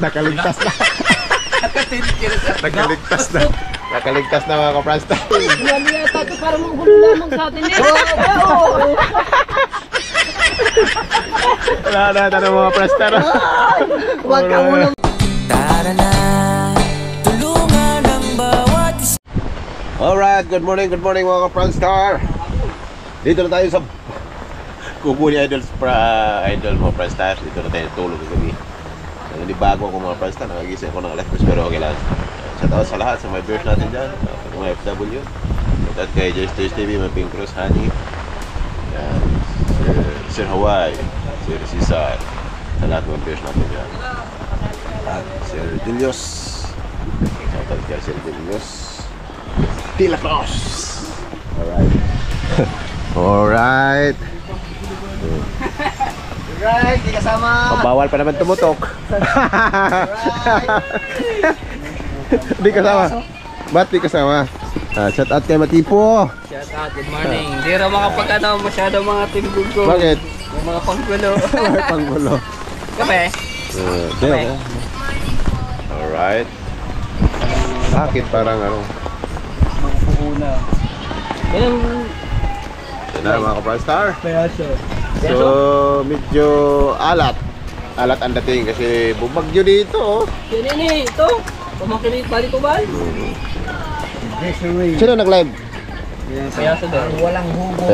Nakaligtas na. Nakaligtas na. Nakaligtas na mga ka-Franstar. Yan yata ito parang manggulo lamang sa atin eh. Wala na ng mga Franstar. Huwag ka muna. Tara na, tulungan ang bawat isa. Alright, good morning mga ka-Franstar. Dito na tayo sa kubo ni Idol mga Franstar. Dito na tayo tulog ng gabi. Hindi bago ako mga Franstar, nakagising ako ng alas 2 pero okay lang. Shout out sa lahat, sa mga viewers natin dyan, mga FW. Shout out kay Jester TV, mga Pink Cross, Honey, yan, Sir Hawaii, Sir Cesar, sa lahat mga viewers natin dyan. At Sir Julius, shout out kay Sir Julius Tila Cross. Alright. Alright. Right, di kasama. Bawal pa naman tumutok. Di kasama. Ba't di kasama? Shout out kay Matipo. Shout out, good morning. Hindi raw makapag-ano masyado mga timbog ko. Bakit? Yung mga panggulo. May panggulo. Kape? Kape. Alright. Bakit parang ano? Magpuuna. Yan Yan na mga ka-Franstar. peyaso. So medyo alat ang dating kasi bumagyo dito oh. Yan ini, ito. Pamakinig, balik ko ba? Sino nag-live? Peyaso daw. Walang hubo.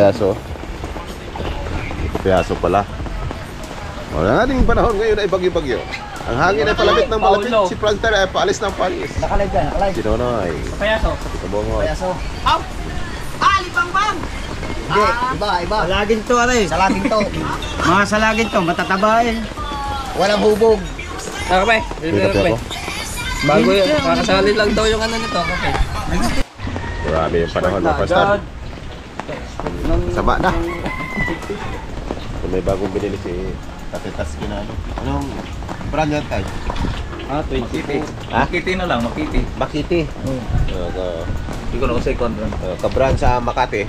Peyaso pala. Wala nga ding panahon ngayon ay bagyo-bagyo. Ang hangin ay palapit ng palapit. Si Franstar ay paalis ng paalis. Nakalive ka, nakalive. Si Nonoy. Peyaso. Si Kabongo. Peyaso. Up! Lipang-bang! Hindi, iba. Salagin to, aray. Salagin to. Mga salagin to, matataba eh. Walang hubog. Kape. Kape ako. Bago yun, kakasali lang daw yung ano nito, kape. Grabe yung panahon ng Franstar. Sama na. May bagong binili si Tate Tasky na ano. Anong brand yan tayo? 20. Ha? Makiti na lang, Makiti. Makiti. Hindi ko na ko second run. Ka-brand sa Makati.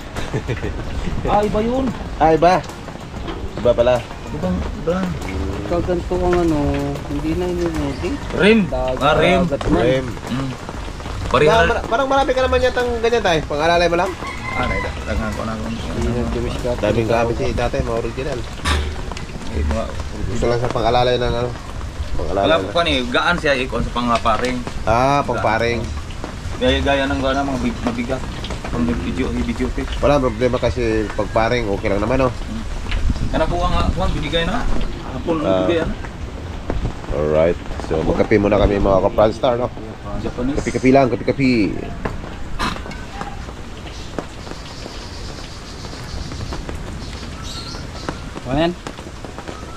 Iba yun. Iba. Iba pala. Ibang brand. Kaganto ang ano, hindi na inunuti. Rim. Rim. Rim. Parihal. Parang marami ka naman yatang ganyan tayo. Pangalalay mo lang? Dagan ko na. Daming gamit si tatay, mga original. Gusto lang sa pangalalay ng ano. Alam ko ni, gaan siya ikon sa pangparing. Pangparing. Gaya ng gana mga mabigat. Pang video tape. Wala problema kasi pagparing okay lang naman oh. Kana ko nga kuan binigay na. Hapon binigay na. Alright. So magkape muna kami mga ka-Franstar no. Japanese. Kapi-kapi lang, kapi-kapi. Ayan.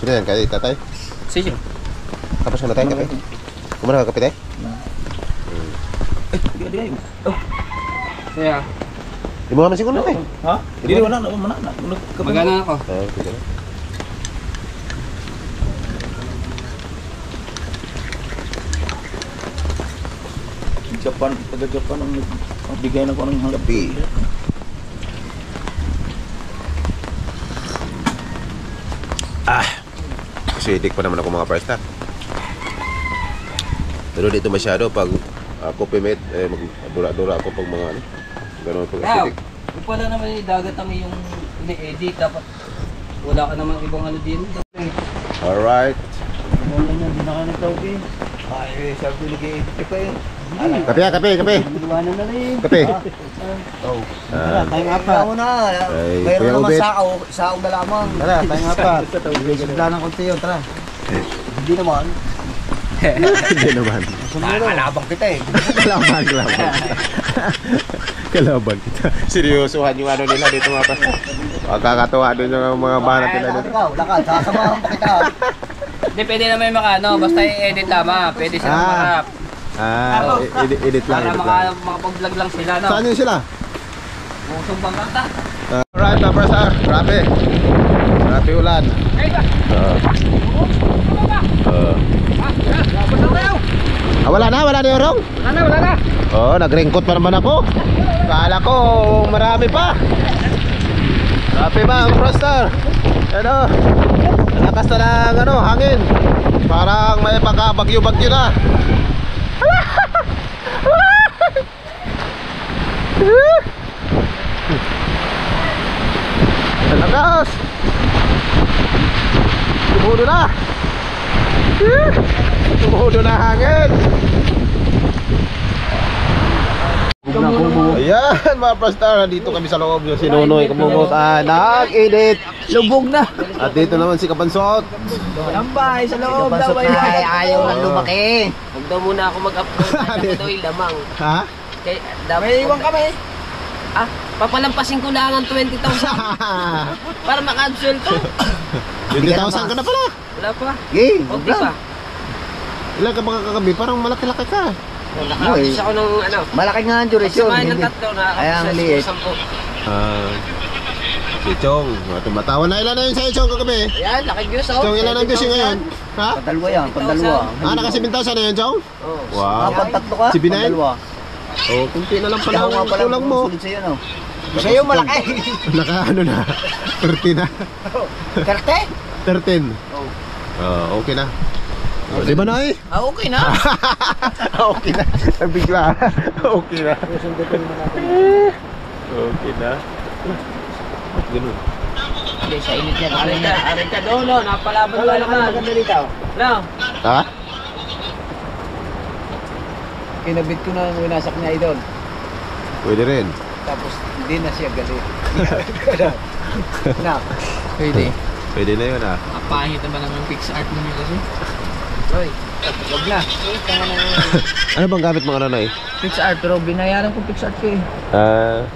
Sino yan? Kaya tatay? Sige. Tapos na tayo kape? Kumana ka kape tayo? Digay. Kaya, Di mo nga masikon na tayo? Ha? Dili wala na. magana ako. Sige na. Japan, taga Japan ang bigay na ko ng Kape. Kasi hidik pa naman ako mga Franstar. Pero dito masyado pag ako pimit, magdura-dura ako pag mga ano. Ganun pag acidic. Kung pala naman yung dagat kami yung ini-edit, dapat wala ka naman ibang ano din. Alright. Wala na, hindi na ka nagtawag. Ay, sabi nag-edit pa eh. Kape ya, kape. Iwanan na rin. Kape. Tayo nga pa. Ako na. Mayroon naman sao na lamang. Tara, tayo nga pa. Sigla ng konti yun, tara. Hindi naman. Hindi naman. Kalabang kita eh. Kalaban kita. Seryosohan yung ano nila dito mga Franstar. Magkakatuwa doon yung mga banat nila dito. Ikaw, lakad. Sasamahan pa kita. Hindi, pwede naman yung makano. Basta i-edit lamang. Pwede sila makarap. Edit lang. Para makapag-vlog lang sila. No? Saan yun sila? Musong bangkata. Alright mga Franstar. Grabe. Grabe ulan. Wala na yung rong? Wala na. Oo, nag-raincoat pa naman ako. Kala ko marami pa. Grabe ba ang Franstar? Ano? Lakas na ng ano, hangin. Parang may pagka-bagyo-bagyo na. Lakas. Tumudo na. Tumudo na hangin. Ayan mga Prastar, dito kami sa loob yung sinunoy kumubos nag-edit. Lubog na. At dito naman si Kapansot. Tambay sa loob daw. Ay, ayaw nang lumaki. Huwag daw muna ako mag-upload. Kasi daw yung lamang. Ha? May iwan kami. Ah, papalampasin ko lang ang 20,000 para maka-absorb to. 20,000 ka na pala. Wala pa. Game. Okay pa. Ilan ka mga kagabi? Parang malaki-laki ka. Naka-absorb ako ng ano. Malaki nga ang duration. Samahin ng tatlo na Ay, ang liit. Si Chong. Tumatawa na. Ilan na yun sa'yo, Chong, kagabi? Ayan, laki views ako. Chong, ilan ang views yun ngayon? Ha? Padalwa yan, padalwa. Naka 7,000 na yun, Chong? Oh. Wow. Pagtatlo ka, Si Binay? padalwa. Oh, kunti na lang pala Ikaw nga ang pala kulang mo. susunod sa'yo, no? Sa'yo malaki. Naka ano na? 30 na. Karte? 13. Okay na. Di ba na eh? Ah, okay na. Okay na. Bigla. Okay na. Okay na. Ganun. Hindi, sa init yan. Arita doon, no. Napalaban ba naman? Maganda dito. No. Ha? Kinabit ko na yung winasak niya idol. Pwede rin. Tapos hindi na siya galit. Na. Pwede. Pwede na yun ah. Apahit naman ang fix art ninyo kasi. Oy, wag na. Ano bang gamit mga nanay? Fix art, pero binayaran ko fix art ko eh.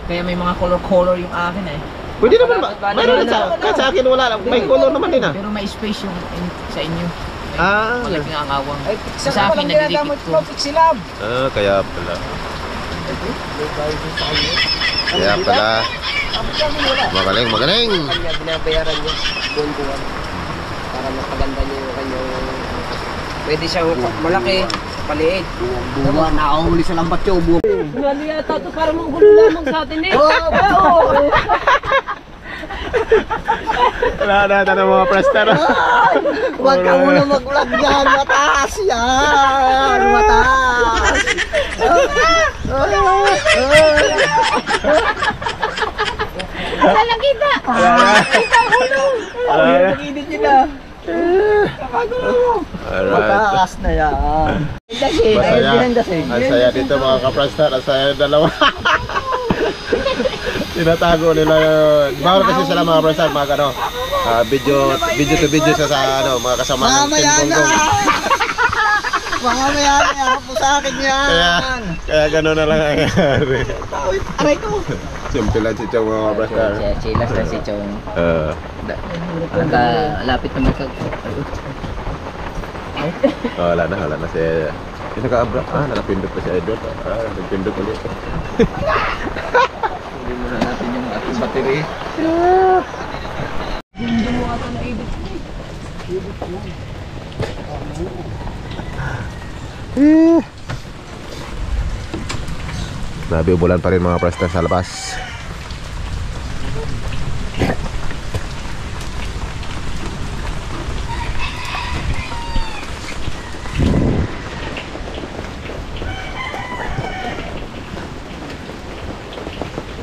Kaya may mga color yung akin eh. Pwede naman ba? Mayroon sa, kahit sa akin wala lang. May color naman din ah. Pero may space yung sa inyo. Ah, Wala pinangangawang. Ay, Sa akin, nagdidikit ko. Pixilab. kaya pala. Kaya pala. Magaling, magaling. Kanya binabayaran niya buwan-buwan para mapaganda niyo yung kanyang pwede siyang malaki, paliit. Buwan, nakahuli sa lambat yung buwan. Sinali yata ito para mong gulo lamang sa atin eh. Wala na mga Prastar. Huwag ka muna mag-vlog yan. Mataas yan. Mataas. Wala kita! Pag-edit nyo na. Mataas na yan. Ang saya dito mga kaprastar. Ang saya ng dalawa. Tinatago nila yun. Bawal kasi sila mga kaprastar. Mga ano, video to video siya sa ano, mga kasama ng Mamaya Team na. Gonggong. Mamaya na. Ako po sa akin yan. Kaya gano'n na lang ang nangyari. Aray ko. Simple lang si Chong mga kaprastar. Chilas na si Chong. Lapit naman ka. Wala na si naka-abra. Nakapindot pa si Idol. Nagpindot ulit. Hindi muna natin yung ating battery. Hindi mo ata na-edit. Nabiubulan pa rin mga presta sa labas.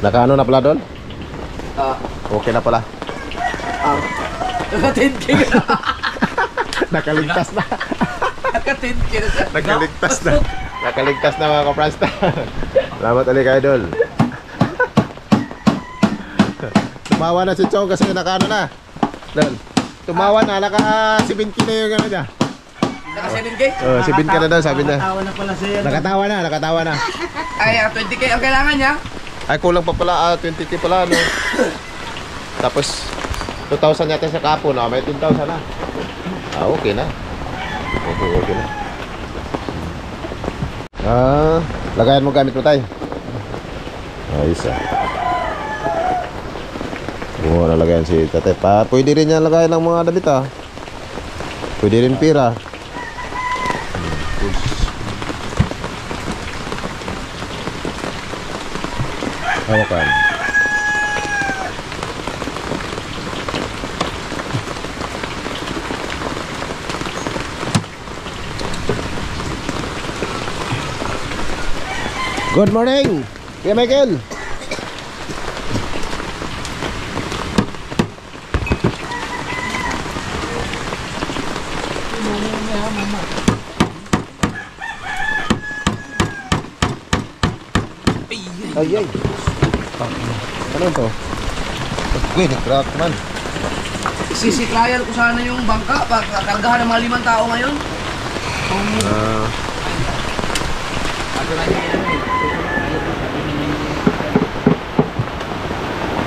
Nakaano na pala doon? Okay na pala. Naka-10K na. Nakaligtas na. Naka-10K na siya. Nakaligtas na. Nakaligtas na mga kaprasta. Salamat ulit kay Idol. Tumawa na si Chong kasi nakaano na. Doon. Tumawa na, naka-17 na yung ano niya. Naka-7K? 17 ka na daw, sabi na. Nakatawa na pala siya. Nakatawa na. Ay, 20K ang kailangan niya. Ay, kulang pa pala, 20k pala, no? Tapos, 2,000 yata sa kapo na, may 10,000 na. Okay na. Okay na. Lagayan mo gamit mo tayo. Ayos ah. Oo, nalagayan si Tate. Pwede rin niya lagayan ng mga damit ah. Pwede rin pira. Hawakan. Good morning, Kuya Michael. Ay. Ano to? Uy, nag-crack man. Sisiklayan ko sana yung bangka. Kargahan ng mga 5 tao ngayon.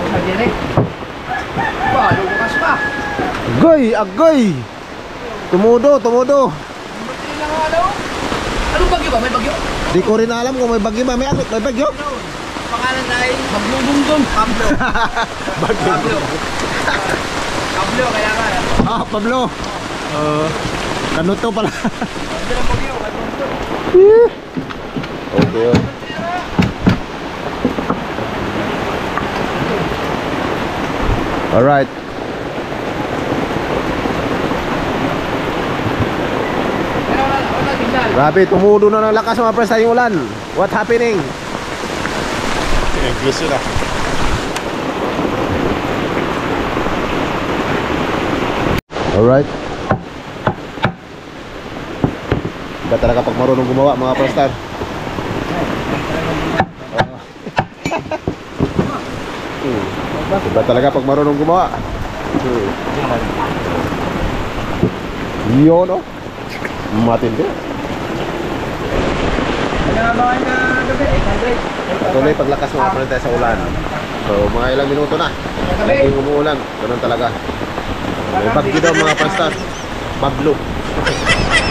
Sa direct. Ba, lumakas pa. Agoy! Tumudo. Buti lang ano? Anong bagyo ba? May bagyo? Di ko rin alam kung may bagyo ba. May bagyo? Pangalan na ay Maglulungdong Pablo. Pablo. Pablo, kaya nga. Ah, Pablo. Kanuto pala. Pablo ang bagyo. Okay. Alright. Wala tingnan. Grabe, tumudo na ng lakas mga presta yung ulan. What happening? English yun ah. Alright. Iba talaga pag marunong gumawa mga presta. Iba talaga pag marunong gumawa. Yun no? Matindi. Tuloy paglakas mga presta sa ulan. So mga ilang minuto na. Laging umuulan. Ganun talaga. May bagyo daw mga presta. Pablo.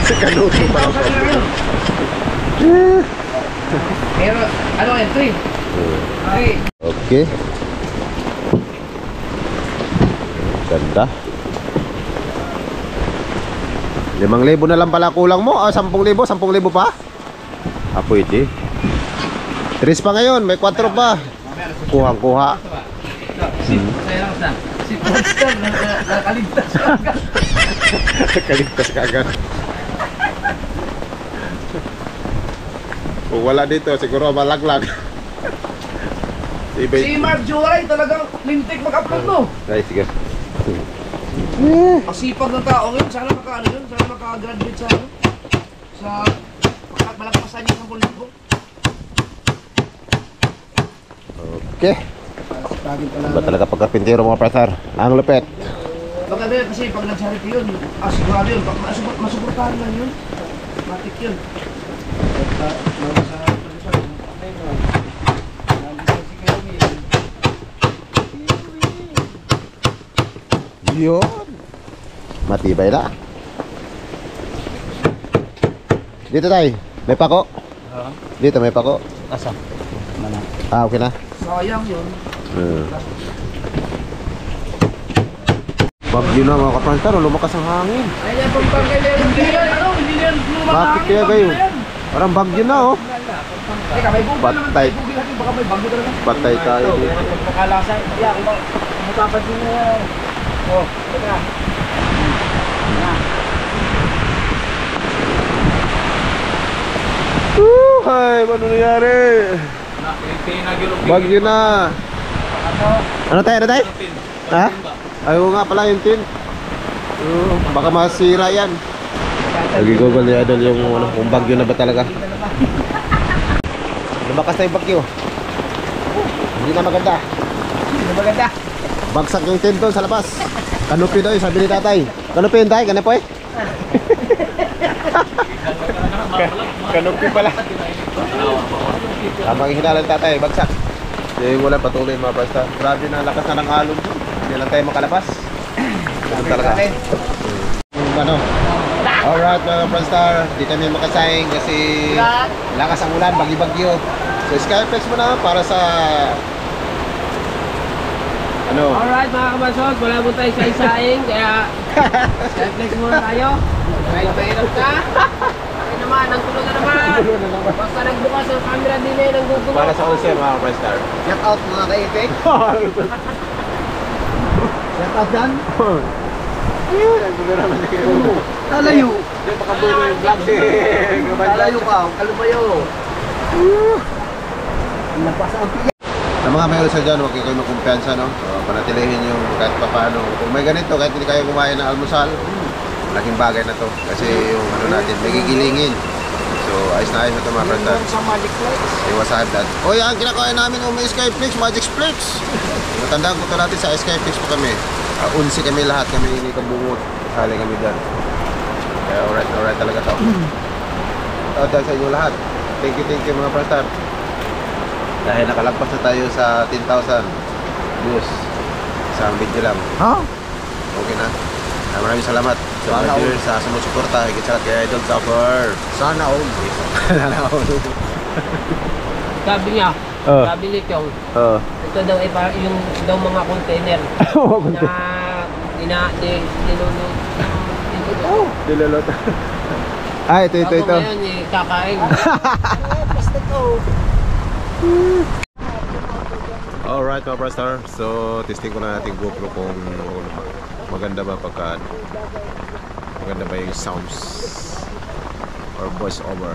Si Kanuto pala Pablo. Pero, ano yan? 3. Okay. Ganda. 5,000 na lang pala kulang mo. 10,000? 10,000 pa? Ah, pwede. 3 pa ngayon. May 4 pa. Kuha. Si Monster, nakaligtas ka agad. Nakaligtas ka agad. Kung wala dito, siguro malaglag. Si Mark Joray talagang lintik mag-upload no. Ay, sige. Ang sipag ng taong yun, sana makaano yun, sana makagraduate sa ano, sa malagpasan niya sa politiko. Okay. Ba talaga pagkarpintero mga prasar? Ang lupet. Maganda yun kasi pag nag-charity yun, sigurado yun, masuportahan lang yun. Matik yun. Yun. Matibay na. Dito tayo. May pako? Dito may pako. Asa? Mana? Ah, okay na. Sayang yun. Bagyo na mga kapransar. Lumakas ang hangin. Ay, yan pang pangkailan. Hindi yan lumamahangin. Bakit kaya kayo? Parang bagyo na oh. Teka, may bugil naman. Patay. May bugil natin, baka may bagyo talaga. Patay tayo dito. Pagkalasay. Yan, matapansin mo yan. Oh, teka. Ay, ano nangyari? Bagyo na. Ano tayo? Ha? Ayaw nga pala yung tin. Baka masira yan. Nag-google ni Idol yung ano, kung bagyo na ba talaga. Lumakas na yung bagyo. Hindi na maganda. Bagsak yung tin doon sa labas. Kanupi daw yun, sabi ni tatay. Kanupi yun tayo, kanupi? Kanupi pala. Habang hinalan tatay, bagsak. Hindi mo lang patuloy mga basta. Grabe na lakas na ng alon doon. Hindi lang tayo makalabas. Ganun talaga. Ano? Alright mga Franstar, di kami makasayang kasi lakas ang ulan, bagyo-bagyo. So Skyflex mo na para sa ano? Alright mga kabasog, wala mo tayo sa isaing, kaya Skyflex muna tayo. Kahit mahirap ka. Ay naman, ang tulog na naman. Basta nagbukas ang camera din eh, nang gugulo. Para sa all-share mga Franstar. Shout out mga ka-effect. Shout out dan. Talayo. Hindi makabulo yung vlog si Talayo ka, kalumayo. Sa mga mayroon sa dyan, huwag kayo magkumpiyansa, no? So, panatilihin yung kahit pa paano. Kung may ganito, kahit hindi kayo kumain ng almusal, malaking bagay na to. Kasi yung ano natin, may gigilingin. So, ayos na ito mga friends. Sa Magic Flex. Iwasahan natin. Oy, ang kinakain namin may Skyflix, Magic Flex. Matandaan ko to natin sa Skyflix po kami. 11 kami lahat, kami hindi kabungot. Sali kami dyan. Kaya alright talaga to. Dahil sa inyo lahat. Thank you mga friends. Dahil nakalagpas na tayo sa 10,000 views. Isang video lang. Ha? Okay na. Maraming salamat sa mga viewers sa sumusuporta. Higit sa kay Idol Zapper. Sana all. Sana all. Sabi niya, sabi ni Chong, ito daw ay parang yung daw mga container na Dilolot. Ah, ito. Ako ngayon kakain. Plastic ko. Alright mga Prastar, so testing ko na natin GoPro kung maganda ba maganda ba yung sounds or voice over.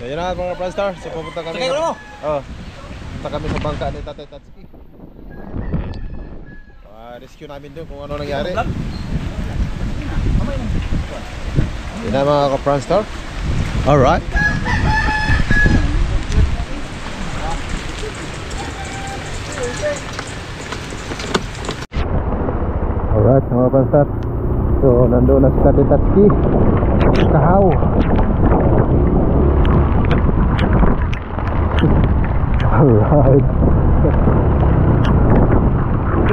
Yan na mga Prastar, so pupunta kami. Sige, mo. Punta kami sa bangka ni Tatay Tatsuki. Rescue namin doon kung ano nangyari. Yan na mga Prastar. Alright. Alright mga Prastar. So nandoon na si Tatay Tatsuki. Kahaw. Alright.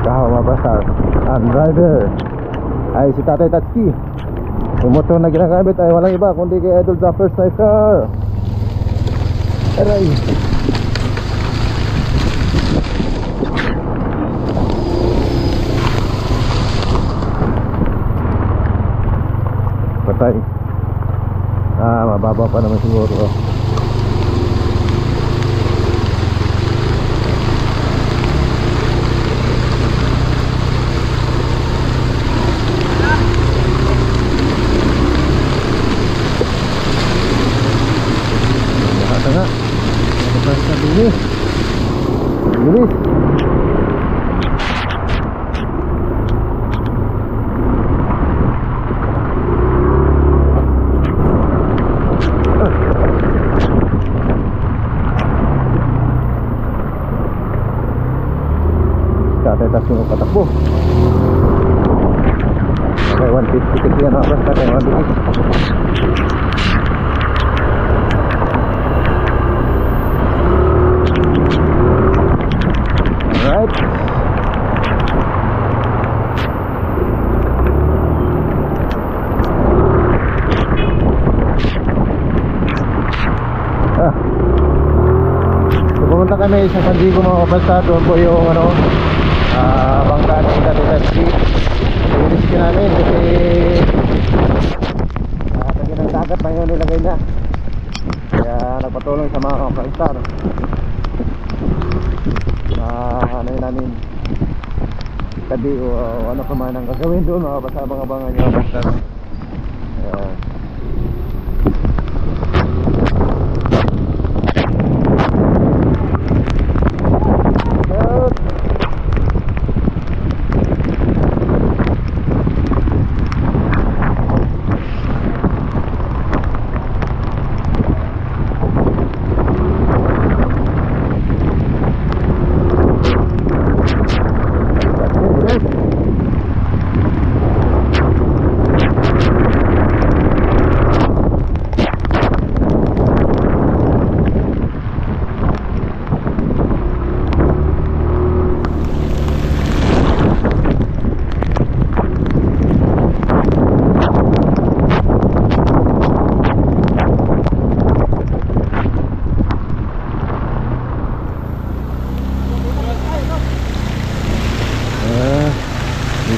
Kahaw mga Prastar. Ang driver ay si Tatay Tatsuki. Yung motor na ginagamit ay walang iba kundi kay Idol Zapper Sniper. Aray. Patay. Mababa pa naman siguro. Nga. Lepas satu ini. Bilis. Tatay Tatsuki patakbo. Okay, 150 titik yan mga tatay, 150. Right. So pumunta kami sa San Diego mga kapalsa. Doon po yung bangka ng Tatay Tatsuki. Rescue namin kasi lagyan ng dagat na yun nilagay na. Kaya nagpatulong sa mga kapalsa. Ano yun namin tabi o ano pa man ang gagawin doon mga abang-abangan nyo basta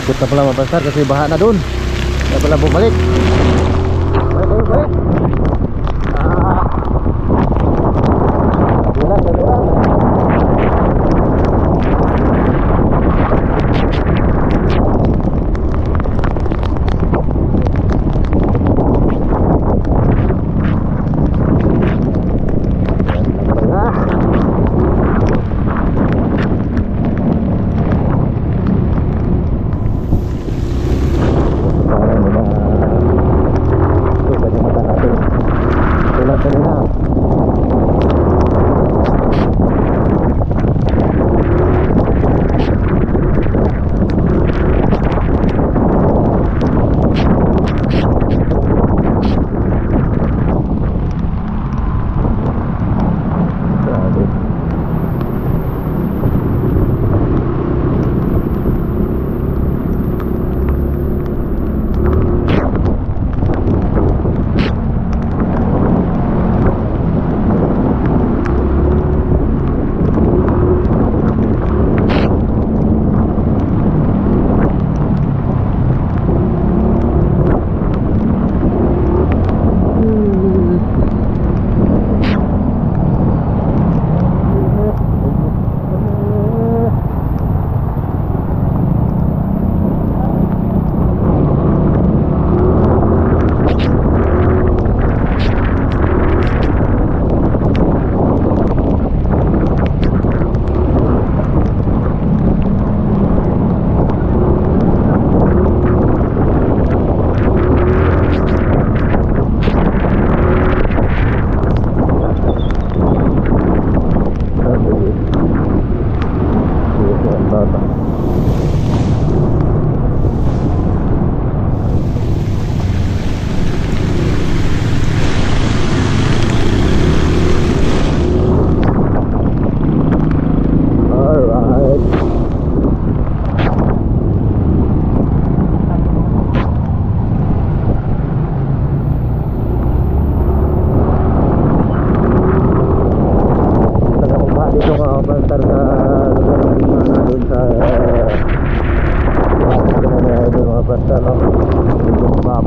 ikut na pala mabastar kasi baha na dun. Kaya pala bumalik. Balik. Dadulan.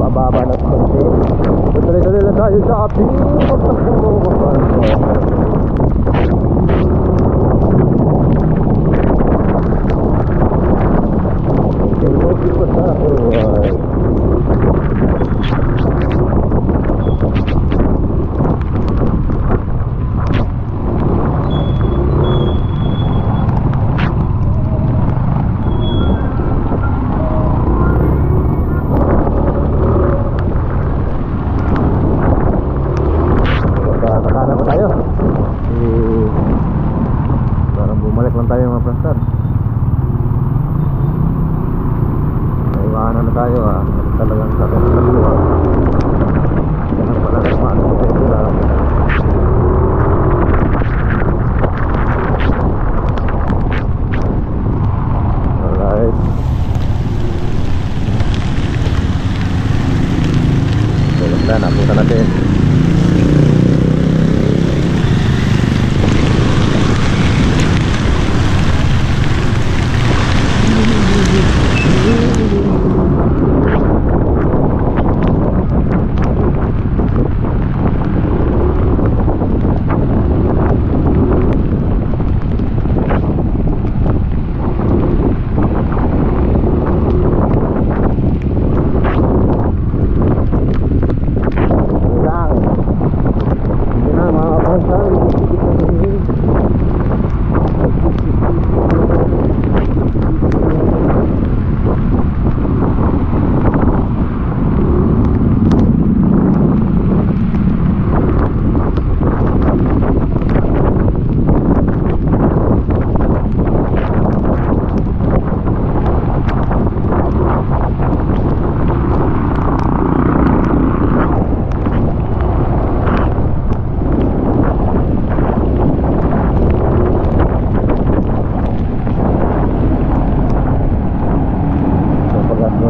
mababa na konti. Tuloy-tuloy lang tayo sa ating parang bumalik lang tayo mga prastar. Naiwanan na tayo talagang sa dalawa. Ganun pala naman sa sila. Alright. Tulog na, napunta natin.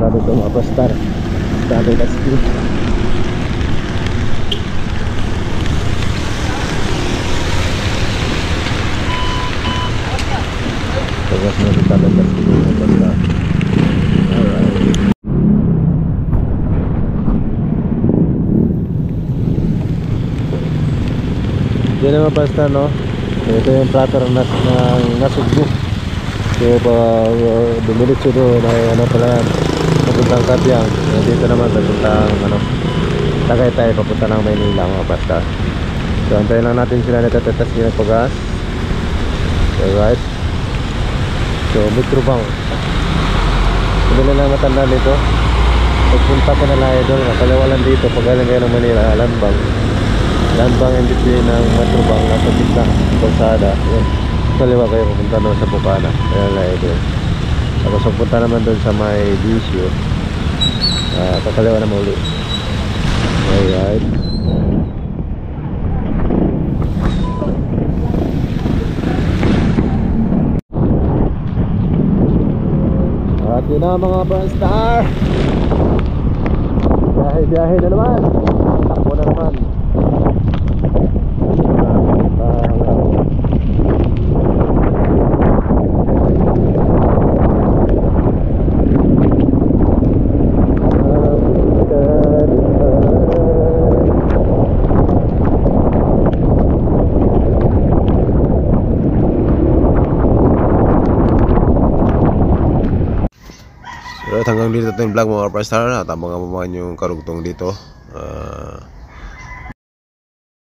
Dito mga pastar dati na speed tagas na dito na speed mga pastar. Alright, yun na mga pastar, no? Ito yung platter na nasugbo. So dumiritso doon ay ano pala papuntang Kabyang. Dito naman papuntang Tagaytay, papunta ng Maynila mga pastar. So antayin lang natin sila natatas ng pag-gas. Alright, so Metro Bank, hindi na lang matanda dito. Pagpunta ka na lang doon, nakalawalan dito pag galing kayo ng Manila, Land Bank in between ng Metro Bank at pagkita kalsada. Yun, kaliwa kayo pupunta doon sa Bukana, kaya lang doon. Tapos pupunta naman doon sa may Bisyo, kakaliwa naman ulit. Alright, at yun na mga Franstar, biyahe na naman, takbo na naman. At hanggang dito ito yung vlog mga Franstar, at abangan mo yung karugtong dito.